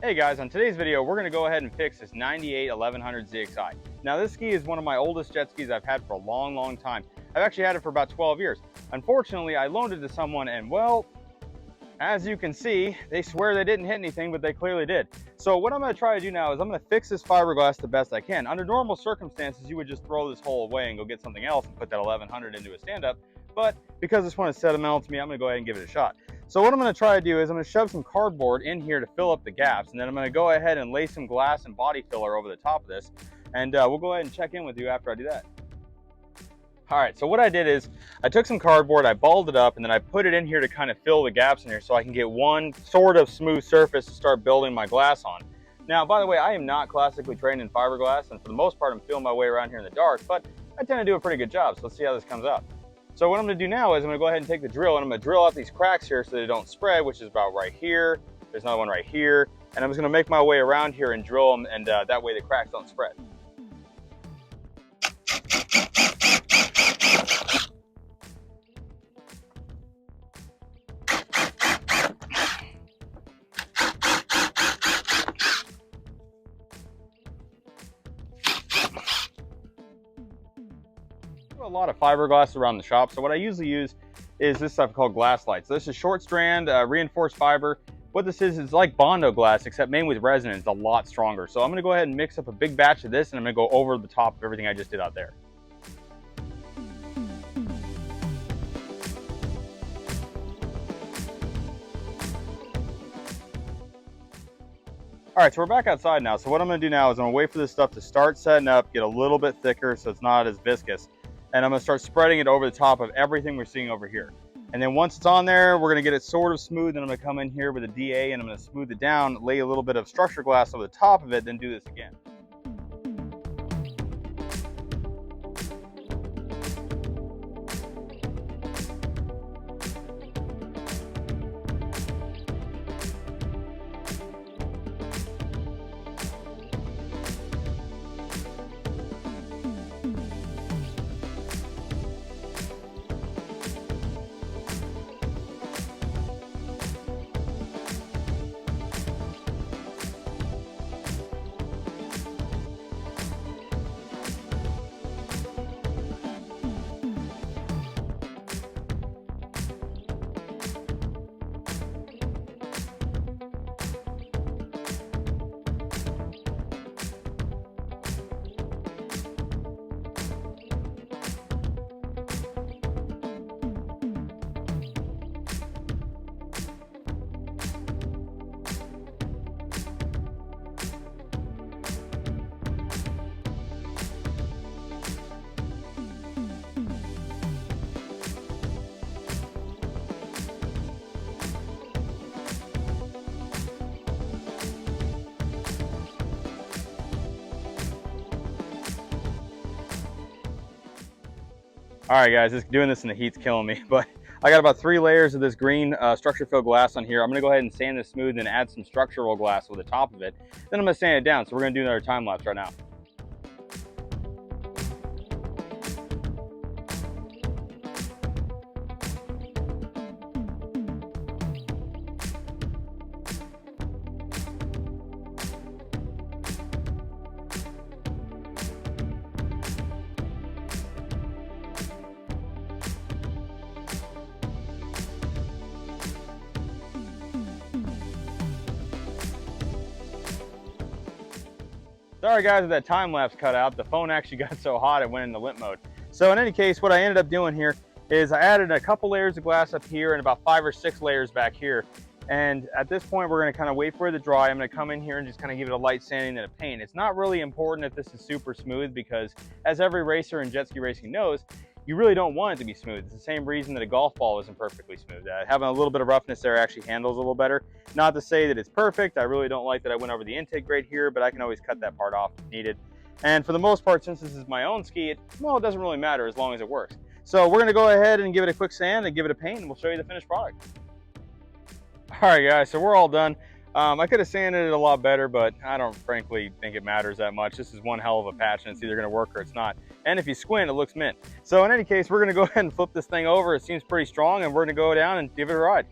Hey guys, on today's video, we're gonna go ahead and fix this 98 1100 ZXI. Now this ski is one of my oldest jet skis I've had for a long time. I've actually had it for about 12 years. Unfortunately, I loaned it to someone and well, as you can see, they swear they didn't hit anything, but they clearly did. So what I'm gonna try to do now is I'm gonna fix this fiberglass the best I can. Under normal circumstances, you would just throw this hole away and go get something else and put that 1100 into a stand-up. But because this one is sentimental to me, I'm gonna go ahead and give it a shot. So what I'm gonna try to do is I'm gonna shove some cardboard in here to fill up the gaps, and then I'm gonna go ahead and lay some glass and body filler over the top of this. And we'll go ahead and check in with you after I do that. All right, so what I did is I took some cardboard, I balled it up, and then I put it in here to kind of fill the gaps in here so I can get one sort of smooth surface to start building my glass on. Now, by the way, I am not classically trained in fiberglass, and for the most part, I'm feeling my way around here in the dark, but I tend to do a pretty good job, so let's see how this comes out. So what I'm gonna do now is I'm gonna go ahead and take the drill and I'm gonna drill out these cracks here so they don't spread, which is about right here. There's another one right here, and I'm just gonna make my way around here and drill them, and that way the cracks don't spread. A lot of fiberglass around the shop, so what I usually use is this stuff called glass lights. So this is short strand reinforced fiber. What this is like Bondo glass, except made with resin. It's a lot stronger. So I'm going to go ahead and mix up a big batch of this, and I'm going to go over the top of everything I just did out there. All right, so we're back outside now. So what I'm going to do now is I'm going to wait for this stuff to start setting up, get a little bit thicker so it's not as viscous. And I'm gonna start spreading it over the top of everything we're seeing over here. And then once it's on there, we're gonna get it sort of smooth, and I'm gonna come in here with a DA and I'm gonna smooth it down, lay a little bit of structure glass over the top of it, then do this again. All right, guys, doing this in the heat's killing me, but I got about 3 layers of this green structure fill glass on here. I'm gonna go ahead and sand this smooth and add some structural glass over the top of it. Then I'm gonna sand it down. So we're gonna do another time lapse right now. Sorry guys, with that time lapse cut out, the phone actually got so hot it went into limp mode. So in any case, what I ended up doing here is I added a couple layers of glass up here and about 5 or 6 layers back here. And at this point, we're gonna kind of wait for it to dry. I'm gonna come in here and just kind of give it a light sanding and a paint. It's not really important if this is super smooth because as every racer in jet ski racing knows, you really don't want it to be smooth. It's the same reason that a golf ball isn't perfectly smooth. Having a little bit of roughness there actually handles a little better. Not to say that it's perfect. I really don't like that I went over the intake grate here, but I can always cut that part off if needed. And for the most part, since this is my own ski, well, it doesn't really matter as long as it works. So we're gonna go ahead and give it a quick sand and give it a paint, and we'll show you the finished product. All right, guys, so we're all done. I could have sanded it a lot better, but I don't frankly think it matters that much. This is one hell of a patch, and it's either gonna work or it's not. And if you squint, it looks mint. So in any case, we're gonna go ahead and flip this thing over. It seems pretty strong, and we're gonna go down and give it a ride.